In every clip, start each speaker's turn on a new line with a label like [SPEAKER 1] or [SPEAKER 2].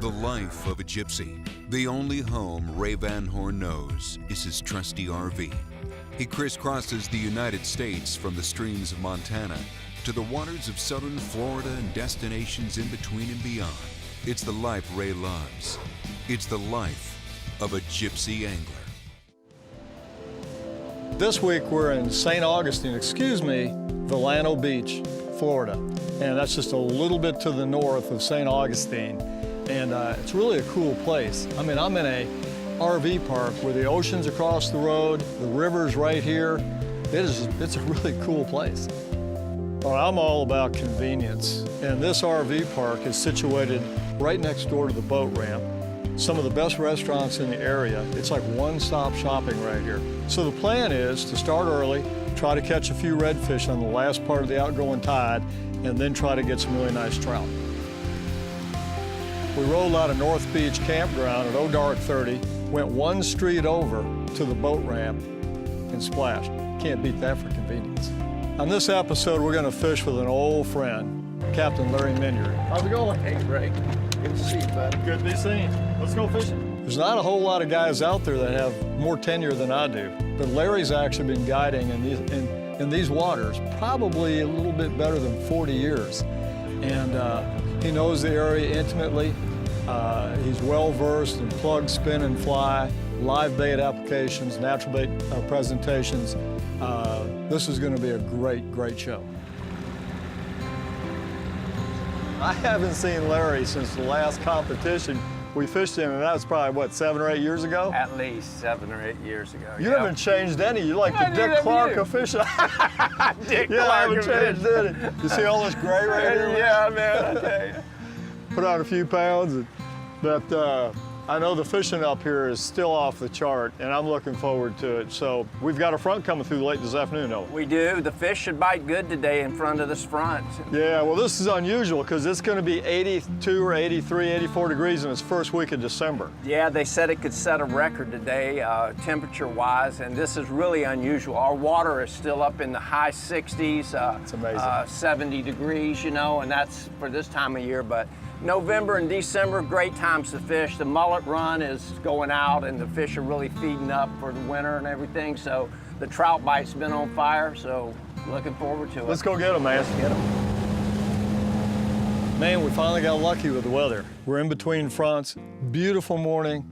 [SPEAKER 1] The life of a gypsy. The only home Ray Van Horn knows is his trusty RV. He crisscrosses the United States from the streams of Montana to the waters of southern Florida and destinations in between and beyond. It's the life Ray loves. It's the life of a gypsy angler.
[SPEAKER 2] This week we're in St. Augustine, Villano Beach, Florida. And that's just a little bit to the north of St. Augustine. And it's really a cool place. I mean, I'm in a RV park where the ocean's across the road, the river's right here. It's a really cool place. Well, I'm all about convenience. And this RV park is situated right next door to the boat ramp. Some of the best restaurants in the area. It's like one-stop shopping right here. So the plan is to start early, try to catch a few redfish on the last part of the outgoing tide, and then try to get some really nice trout. We rolled out of North Beach Campground at dark 30, went one street over to the boat ramp and splashed. Can't beat that for convenience. On this episode, we're gonna fish with an old friend, Captain Larry Minyard. How's it going?
[SPEAKER 3] Hey, Ray. Good to see you, bud.
[SPEAKER 2] Good to be seen. Let's go fishing. There's not a whole lot of guys out there that have more tenure than I do, but Larry's actually been guiding in these waters probably a little bit better than 40 years. And he knows the area intimately. He's well-versed in plug, spin, and fly, live bait applications, natural bait presentations. This is gonna be a great, great show. I haven't seen Larry since the last competition we fished him, and that was probably, what, 7 or 8 years ago?
[SPEAKER 3] At least 7 or 8 years ago.
[SPEAKER 2] You haven't changed any. You're like the Dick Clark of fishing.
[SPEAKER 3] Dick
[SPEAKER 2] Yeah, I haven't
[SPEAKER 3] Clark
[SPEAKER 2] changed any. You see all this gray right here?
[SPEAKER 3] Yeah, man, I tell you.
[SPEAKER 2] Put on a few pounds, but I know the fishing up here is still off the chart, and I'm looking forward to it. So we've got a front coming through late this afternoon, though.
[SPEAKER 3] We do. The fish should bite good today in front of this front.
[SPEAKER 2] Yeah, well, this is unusual because it's going to be 82 or 83, 84 degrees in its first week of December.
[SPEAKER 3] Yeah, they said it could set a record today, temperature-wise, and this is really unusual. Our water is still up in the high 60s.
[SPEAKER 2] It's amazing.
[SPEAKER 3] 70 degrees, you know, and that's for this time of year. But November and December, great times to fish. The mullet run is going out and the fish are really feeding up for the winter and everything. So the trout bite's been on fire, so looking forward to it.
[SPEAKER 2] Let's go get them, man.
[SPEAKER 3] Get them.
[SPEAKER 2] Man, we finally got lucky with the weather. We're in between fronts, beautiful morning,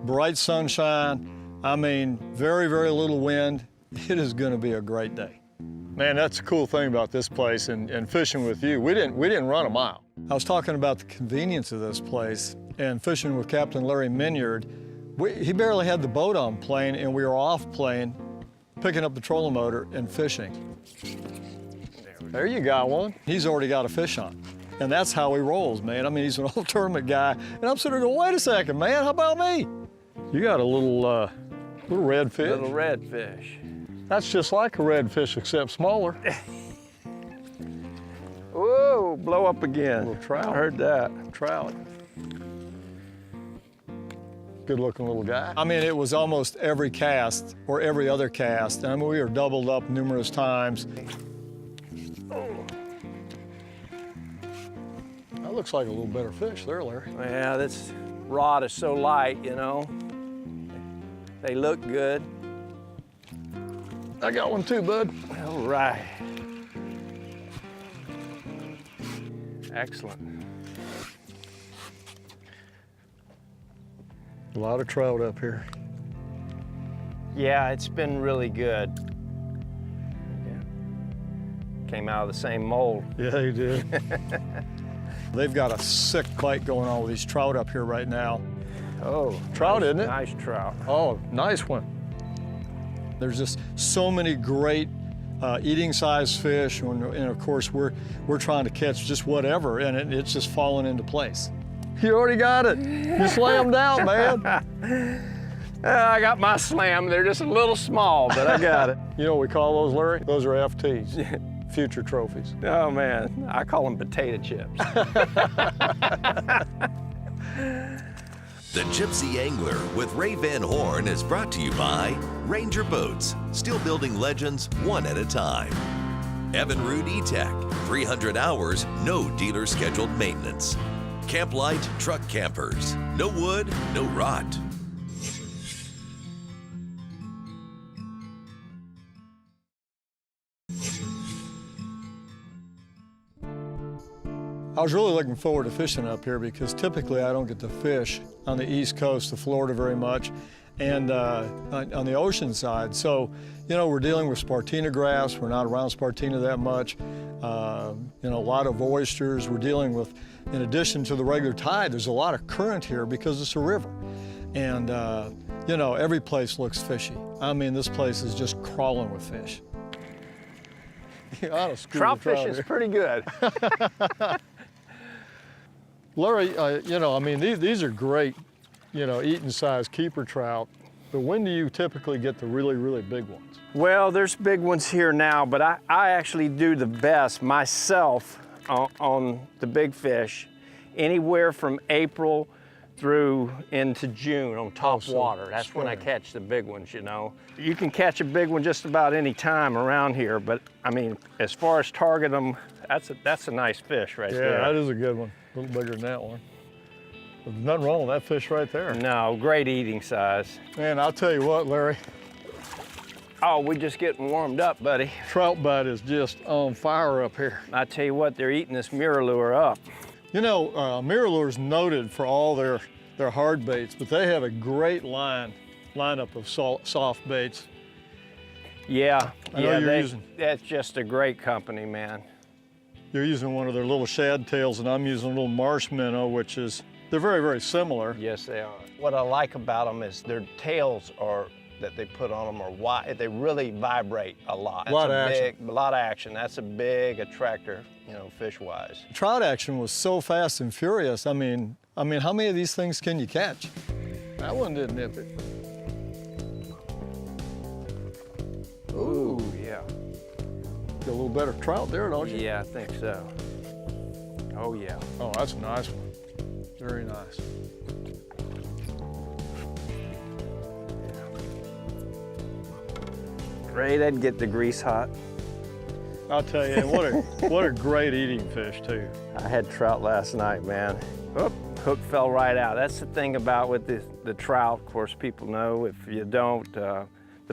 [SPEAKER 2] bright sunshine. I mean, very, very little wind. It is gonna be a great day. Man, that's the cool thing about this place and fishing with you. We didn't run a mile. I was talking about the convenience of this place and fishing with Captain Larry Minyard. He barely had the boat on plane and we were off plane, picking up the trolling motor and fishing. There you got one. He's already got a fish on. And that's how he rolls, man. I mean, he's an old tournament guy. And I'm sitting there going, wait a second, man, how about me? You got a little redfish.
[SPEAKER 3] Little redfish.
[SPEAKER 2] That's just like a redfish, except smaller.
[SPEAKER 3] Whoa, blow up again.
[SPEAKER 2] Little trout.
[SPEAKER 3] I heard that.
[SPEAKER 2] Trout. Good looking little guy. I mean, it was almost every cast or every other cast. I mean, we were doubled up numerous times. Oh. That looks like a little better fish there, Larry.
[SPEAKER 3] Yeah, this rod is so light, you know. They look good.
[SPEAKER 2] I got one too, bud.
[SPEAKER 3] All right. Excellent.
[SPEAKER 2] A lot of trout up here.
[SPEAKER 3] Yeah, it's been really good. Yeah. Came out of the same mold.
[SPEAKER 2] Yeah, he did. They've got a sick bite going on with these trout up here right now.
[SPEAKER 3] Oh,
[SPEAKER 2] trout,
[SPEAKER 3] nice,
[SPEAKER 2] isn't it?
[SPEAKER 3] Nice trout.
[SPEAKER 2] Oh, nice one. There's just so many great eating size fish, and of course we're trying to catch just whatever, and it's just falling into place. You already got it. You slammed out, man.
[SPEAKER 3] I got my slam. They're just a little small, but I got it.
[SPEAKER 2] You know what we call those, Larry? Those are FTs, future trophies.
[SPEAKER 3] Oh man, I call them potato chips.
[SPEAKER 4] The Gypsy Angler with Ray Van Horn is brought to you by Ranger Boats, still building legends one at a time. EVINRUDE E-Tech, 300 hours, no dealer scheduled maintenance. Camp Light truck campers. No wood, no rot.
[SPEAKER 2] I was really looking forward to fishing up here because typically I don't get to fish on the East Coast of Florida very much and on the ocean side. So, you know, we're dealing with Spartina grass. We're not around Spartina that much. You know, a lot of oysters. We're dealing with, in addition to the regular tide, there's a lot of current here because it's a river. And, you know, every place looks fishy. I mean, this place is just crawling with fish. You ought to screw
[SPEAKER 3] Trout
[SPEAKER 2] the trout
[SPEAKER 3] fishing's
[SPEAKER 2] here.
[SPEAKER 3] pretty good.
[SPEAKER 2] Larry, you know, I mean, these are great, you know, eating size keeper trout, but when do you typically get the really, really big ones?
[SPEAKER 3] Well, there's big ones here now, but I actually do the best myself on the big fish, anywhere from April through into June on top water. That's when I catch the big ones, you know. You can catch a big one just about any time around here, but I mean, as far as target them, that's a nice fish right there.
[SPEAKER 2] Yeah, that is a good one. A little bigger than that one. There's nothing wrong with that fish right there.
[SPEAKER 3] No, great eating size.
[SPEAKER 2] Man, I'll tell you what, Larry.
[SPEAKER 3] Oh, we're just getting warmed up, buddy.
[SPEAKER 2] Trout bite is just on fire up here.
[SPEAKER 3] I tell you what, they're eating this Mirrolure up.
[SPEAKER 2] You know, Mirrolure's noted for all their hard baits, but they have a great lineup of soft baits.
[SPEAKER 3] Yeah,
[SPEAKER 2] I know you're using.
[SPEAKER 3] That's just a great company, man.
[SPEAKER 2] You're using one of their little shad tails, and I'm using a little marsh minnow, which is, they're very, very similar.
[SPEAKER 3] Yes, they are. What I like about them is their tails that they put on them are wide. They really vibrate a lot.
[SPEAKER 2] A lot of action.
[SPEAKER 3] A lot of action. That's a big attractor, you know, fish-wise.
[SPEAKER 2] Trout action was so fast and furious. I mean, how many of these things can you catch? That one didn't nip it.
[SPEAKER 3] Ooh, yeah.
[SPEAKER 2] Get a little better trout there, don't you?
[SPEAKER 3] Yeah, I think so. Oh, yeah.
[SPEAKER 2] Oh, that's a nice one. Very nice.
[SPEAKER 3] Ray, that'd get the grease hot.
[SPEAKER 2] I'll tell you, what a great eating fish, too.
[SPEAKER 3] I had trout last night, man. Oop, hook fell right out. That's the thing about with the trout. Of course, people know if you don't, the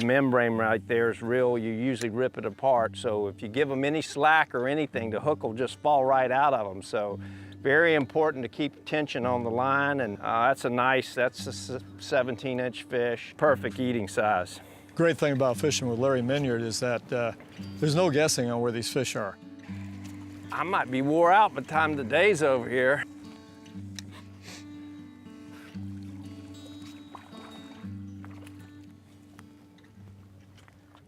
[SPEAKER 3] membrane right there is real. You usually rip it apart. So if you give them any slack or anything, the hook will just fall right out of them. So very important to keep tension on the line. And that's a 17-inch fish. Perfect eating size.
[SPEAKER 2] Great thing about fishing with Larry Minyard is that there's no guessing on where these fish are.
[SPEAKER 3] I might be wore out by the time the day's over here.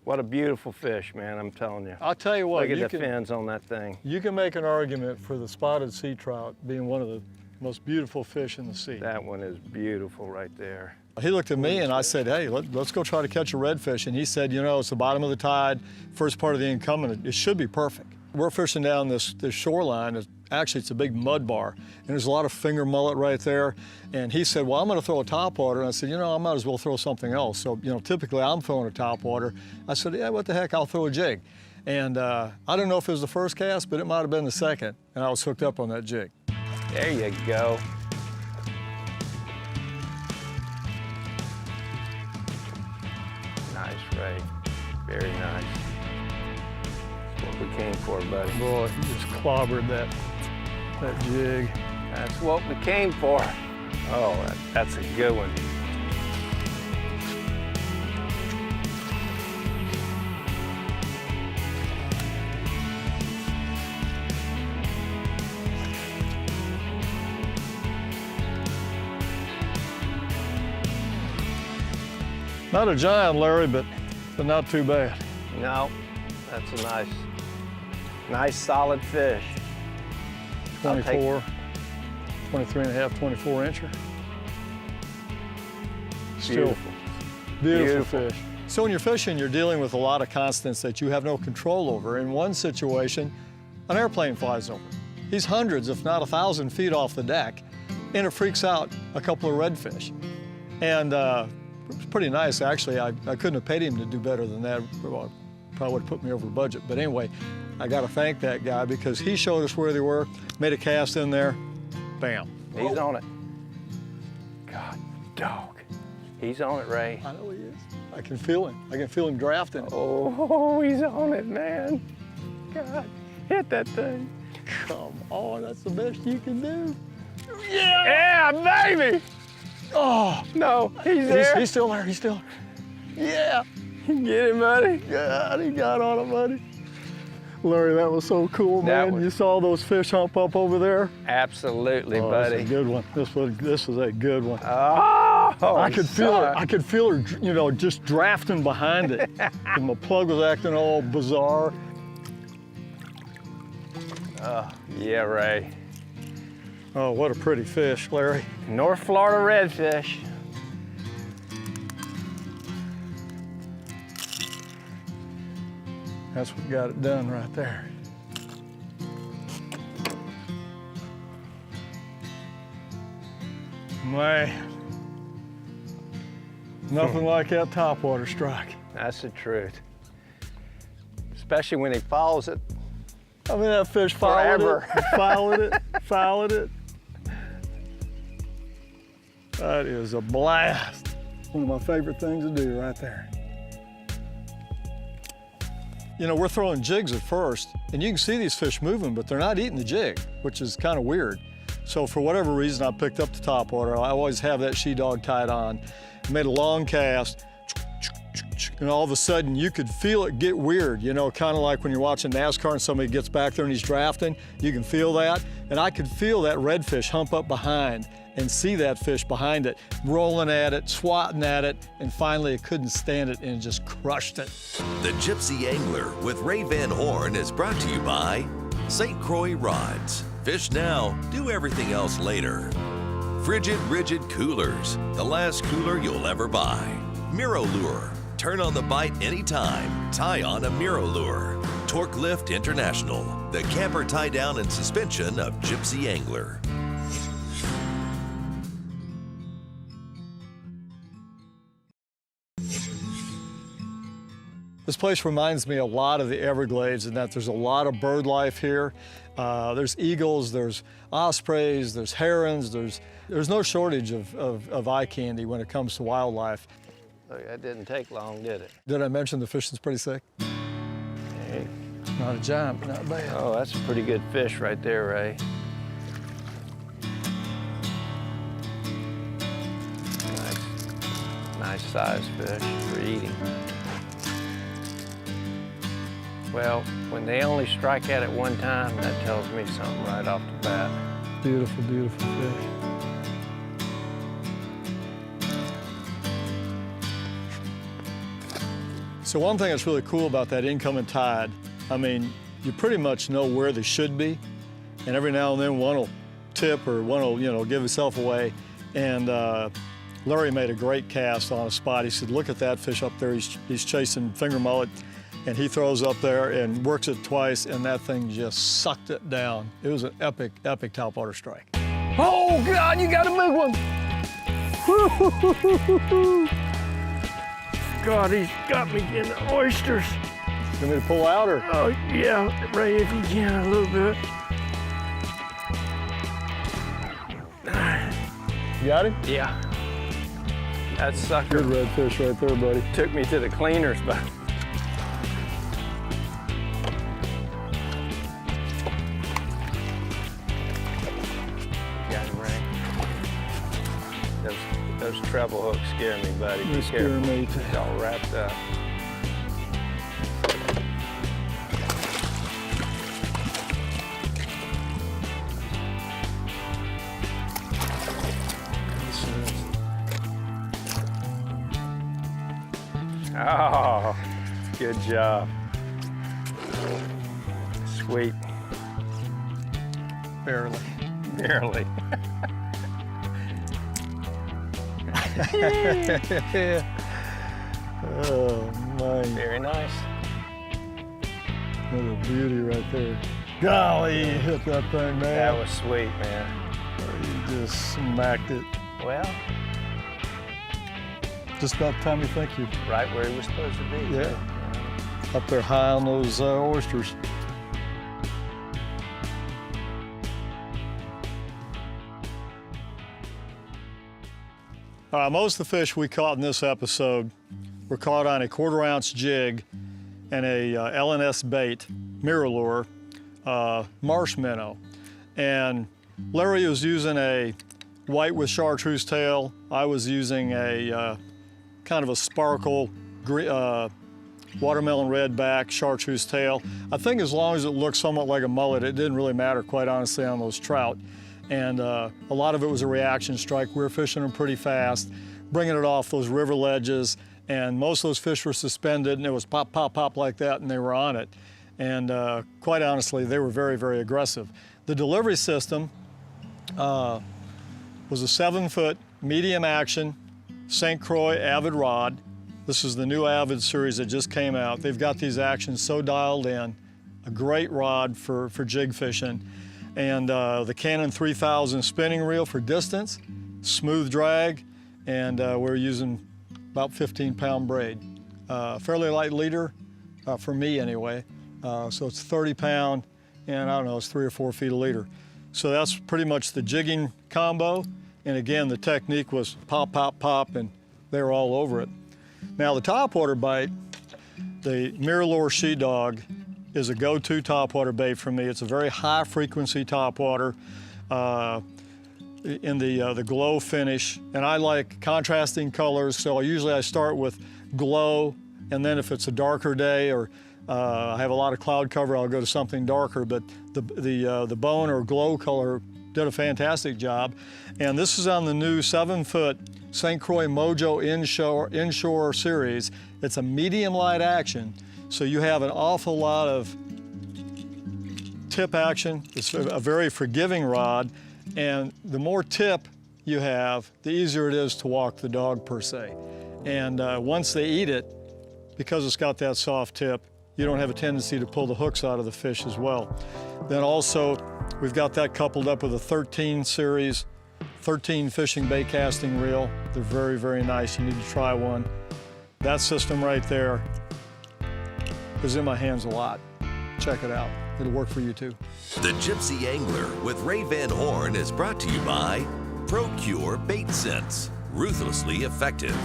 [SPEAKER 3] What a beautiful fish, man, I'm telling you.
[SPEAKER 2] I'll tell you what,
[SPEAKER 3] look at the fins on that thing.
[SPEAKER 2] You can make an argument for the spotted sea trout being one of the most beautiful fish in the sea.
[SPEAKER 3] That one is beautiful right there.
[SPEAKER 2] He looked at me and I said, hey, let's go try to catch a redfish. And he said, you know, it's the bottom of the tide, first part of the incoming, it should be perfect. We're fishing down this shoreline. Actually, it's a big mud bar, and there's a lot of finger mullet right there. And he said, well, I'm gonna throw a topwater. And I said, you know, I might as well throw something else. So, you know, typically I'm throwing a topwater. I said, yeah, what the heck, I'll throw a jig. And I don't know if it was the first cast, but it might have been the second, and I was hooked up on that jig.
[SPEAKER 3] There you go. Nice, Ray. Very nice. That's what we came for, buddy.
[SPEAKER 2] Boy, he just clobbered that jig.
[SPEAKER 3] That's what we came for. Oh, that's a good one.
[SPEAKER 2] Not a giant, Larry, but not too bad.
[SPEAKER 3] No, that's a nice solid fish.
[SPEAKER 2] 24, 23 and a half, 24 incher. Still beautiful fish. So when you're fishing, you're dealing with a lot of constants that you have no control over. In one situation, an airplane flies over. He's hundreds, if not 1,000 feet off the deck, and it freaks out a couple of redfish. And it was pretty nice, actually. I couldn't have paid him to do better than that. Well, probably would have put me over budget. But anyway, I got to thank that guy because he showed us where they were, made a cast in there, bam.
[SPEAKER 3] He's on it. God, dog. He's on it, Ray.
[SPEAKER 2] I know he is. I can feel him. I can feel him drafting it.
[SPEAKER 3] Oh, he's on it, man. God, hit that thing.
[SPEAKER 2] Come on, that's the best you can do.
[SPEAKER 3] Yeah, baby.
[SPEAKER 2] Oh,
[SPEAKER 3] No, he's there.
[SPEAKER 2] he's still there. He's still there. Yeah.
[SPEAKER 3] Get him, buddy.
[SPEAKER 2] God, he got on it, buddy. Larry, that was so cool,
[SPEAKER 3] That
[SPEAKER 2] man.
[SPEAKER 3] was-
[SPEAKER 2] You saw those fish hump up over there?
[SPEAKER 3] Absolutely,
[SPEAKER 2] Oh,
[SPEAKER 3] buddy.
[SPEAKER 2] that's a good one. This was a good one.
[SPEAKER 3] Oh,
[SPEAKER 2] I could feel her.
[SPEAKER 3] son.
[SPEAKER 2] I could feel her, you know, just drafting behind it. And my plug was acting all bizarre.
[SPEAKER 3] Yeah, Ray.
[SPEAKER 2] Oh, what a pretty fish, Larry.
[SPEAKER 3] North Florida redfish.
[SPEAKER 2] That's what got it done right there. Man, nothing like that topwater strike.
[SPEAKER 3] That's the truth. Especially when he follows it.
[SPEAKER 2] I mean, that fish followed
[SPEAKER 3] Forever.
[SPEAKER 2] it, followed it, followed it. That is a blast. One of my favorite things to do right there. You know, we're throwing jigs at first, and you can see these fish moving, but they're not eating the jig, which is kind of weird. So for whatever reason, I picked up the topwater. I always have that she-dog tied on. Made a long cast, and all of a sudden you could feel it get weird, you know, kind of like when you're watching NASCAR and somebody gets back there and he's drafting, you can feel that. And I could feel that redfish hump up behind and see that fish behind it, rolling at it, swatting at it, and finally it couldn't stand it and it just crushed it.
[SPEAKER 4] The Gypsy Angler with Ray Van Horn is brought to you by St. Croix Rods. Fish now, do everything else later. Frigid-Rigid Coolers, the last cooler you'll ever buy. Mirrolure, turn on the bite anytime, tie on a Mirrolure. TORKLIFT International, the camper tie down and suspension of Gypsy Angler.
[SPEAKER 2] This place reminds me a lot of the Everglades in that there's a lot of bird life here. There's eagles, there's ospreys, there's herons, there's no shortage of eye candy when it comes to wildlife.
[SPEAKER 3] Look, that didn't take long, did it?
[SPEAKER 2] Did I mention the fishing's pretty sick?
[SPEAKER 3] Hey.
[SPEAKER 2] Not a giant, but not bad.
[SPEAKER 3] Oh, that's a pretty good fish right there, Ray. Nice size fish for eating. Well, when they only strike at it one time, that tells me something right off the bat.
[SPEAKER 2] Beautiful, beautiful fish. So one thing that's really cool about that incoming tide, I mean, you pretty much know where they should be, and every now and then one will tip or one will, you know, give itself away. And Larry made a great cast on a spot. He said, look at that fish up there. He's chasing finger mullet, and he throws up there and works it twice, and that thing just sucked it down. It was an epic, epic topwater strike.
[SPEAKER 3] Oh, God, you got a big one. God, he's got me in the oysters.
[SPEAKER 2] You want me to pull out, or?
[SPEAKER 3] Oh, yeah, Ray, if you can, a little bit.
[SPEAKER 2] You got him?
[SPEAKER 3] Yeah. That sucker
[SPEAKER 2] Good redfish right there, buddy.
[SPEAKER 3] took me to the cleaners, but got him, Ray. Those treble hooks scare me, buddy. Be
[SPEAKER 2] They scare
[SPEAKER 3] careful.
[SPEAKER 2] me, too.
[SPEAKER 3] It's all wrapped up. Oh, good job. Sweet.
[SPEAKER 2] Barely.
[SPEAKER 3] Barely.
[SPEAKER 2] Oh, man.
[SPEAKER 3] Very nice.
[SPEAKER 2] What a beauty right there. Golly, you hit that thing, man.
[SPEAKER 3] That was sweet, man.
[SPEAKER 2] You just smacked it.
[SPEAKER 3] Well,
[SPEAKER 2] Just about the time you think you,
[SPEAKER 3] right where he was supposed to be.
[SPEAKER 2] yeah, up there high on those oysters. Most of the fish we caught in this episode were caught on a 1/4 ounce jig and a LNS bait, Mirrolure, marsh minnow. And Larry was using a white with chartreuse tail. I was using a kind of a sparkle watermelon red back, chartreuse tail. I think as long as it looked somewhat like a mullet, it didn't really matter, quite honestly, on those trout. And a lot of it was a reaction strike. We were fishing them pretty fast, bringing it off those river ledges, and most of those fish were suspended, and it was pop, pop, pop like that, and they were on it. And quite honestly, they were very, very aggressive. The delivery system was a 7-foot medium action St. Croix Avid rod. This is the new Avid series that just came out. They've got these actions so dialed in. A great rod for jig fishing. And the Canon 3000 spinning reel for distance, smooth drag, and we're using about 15-pound braid. Fairly light leader, for me anyway. So it's 30-pound, and I don't know, it's 3 or 4 feet a leader. So that's pretty much the jigging combo. And again, the technique was pop, pop, pop, and they were all over it. Now the topwater bite, the Mirrolure She-Dog, is a go-to topwater bait for me. It's a very high frequency topwater in the glow finish, and I like contrasting colors, so usually I start with glow, and then if it's a darker day or I have a lot of cloud cover, I'll go to something darker, but the bone or glow color did a fantastic job. And this is on the new 7-foot St. Croix Mojo Inshore series. It's a medium light action, so you have an awful lot of tip action. It's a very forgiving rod, and the more tip you have, the easier it is to walk the dog per se. And once they eat it, because it's got that soft tip, you don't have a tendency to pull the hooks out of the fish as well. Then also, we've got that coupled up with a 13 series, 13 fishing bait casting reel. They're very, very nice. You need to try one. That system right there is in my hands a lot. Check it out. It'll work for you too.
[SPEAKER 4] The Gypsy Angler with Ray Van Horn is brought to you by ProCure Bait Sense, ruthlessly effective.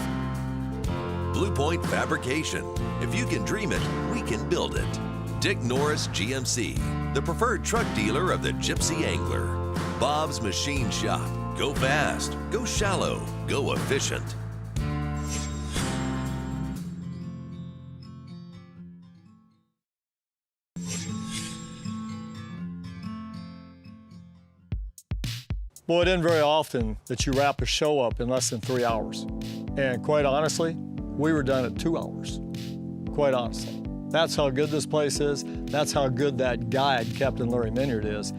[SPEAKER 4] Blue Point Fabrication. If you can dream it, we can build it. Dick Norris GMC, the preferred truck dealer of the Gypsy Angler. Bob's Machine Shop. Go fast, go shallow, go efficient.
[SPEAKER 2] Boy, it isn't very often that you wrap a show up in less than 3 hours. And quite honestly, we were done at 2 hours. Quite honestly. That's how good this place is. That's how good that guide, Captain Larry Minyard, is.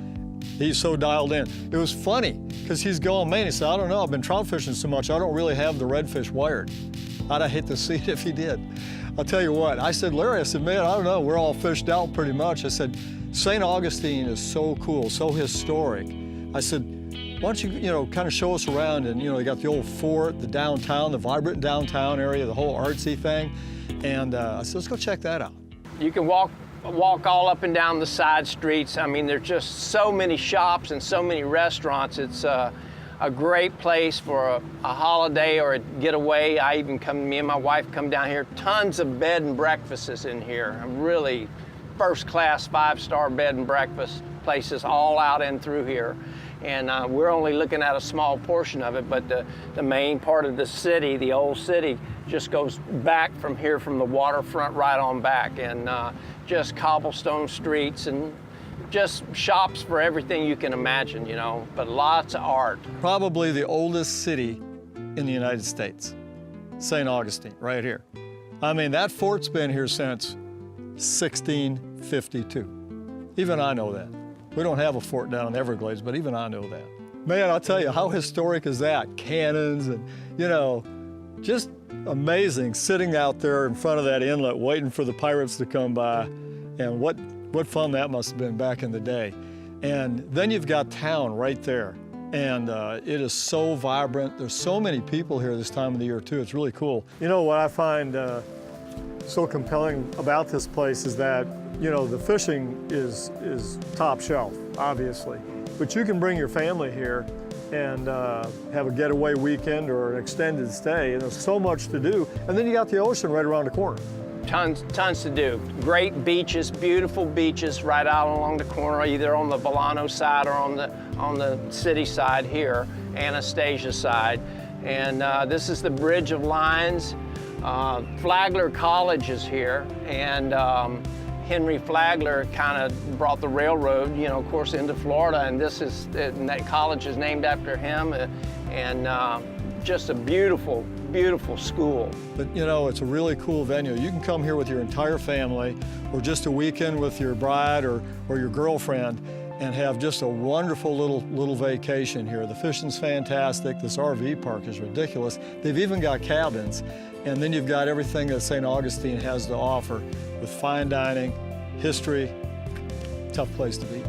[SPEAKER 2] He's so dialed in. It was funny, because he's going, man, he said, I don't know, I've been trout fishing so much, I don't really have the redfish wired. I'd hate to see it if he did. I'll tell you what, I said, Larry, I said, man, I don't know, we're all fished out pretty much. I said, St. Augustine is so cool, so historic. I said, why don't you, kind of show us around, and, you got the old fort, the downtown, the vibrant downtown area, the whole artsy thing. And I said, let's go check that out.
[SPEAKER 3] You can walk all up and down the side streets. I mean, there's just so many shops and so many restaurants. It's a great place for a holiday or a getaway. Me and my wife come down here. Tons of bed and breakfasts in here. Really first-class 5-star bed and breakfast places all out and through here. And we're only looking at a small portion of it, but the main part of the city, the old city, just goes back from here from the waterfront right on back, and just cobblestone streets and just shops for everything you can imagine, but lots of art.
[SPEAKER 2] Probably the oldest city in the United States, St. Augustine, right here. I mean, that fort's been here since 1652. Even I know that. We don't have a fort down in the Everglades, but even I know that. Man, I'll tell you, how historic is that? Cannons and, just amazing sitting out there in front of that inlet waiting for the pirates to come by. And what fun that must have been back in the day. And then you've got town right there. And it is so vibrant. There's so many people here this time of the year too. It's really cool. You know what I find so compelling about this place is that the fishing is top shelf, obviously. But you can bring your family here and have a getaway weekend or an extended stay. And there's so much to do. And then you got the ocean right around the corner.
[SPEAKER 3] Tons to do. Great beaches, beautiful beaches right out along the corner, either on the Bolano side or on the city side here, Anastasia side. And this is the Bridge of Lines. Flagler College is here, and Henry Flagler kind of brought the railroad, you know, of course, into Florida, and that college is named after him, and just a beautiful, beautiful school.
[SPEAKER 2] But you know, it's a really cool venue. You can come here with your entire family, or just a weekend with your bride or your girlfriend, and have just a wonderful little vacation here. The fishing's fantastic. This RV park is ridiculous. They've even got cabins. And then you've got everything that St. Augustine has to offer with fine dining, history. Tough place to be.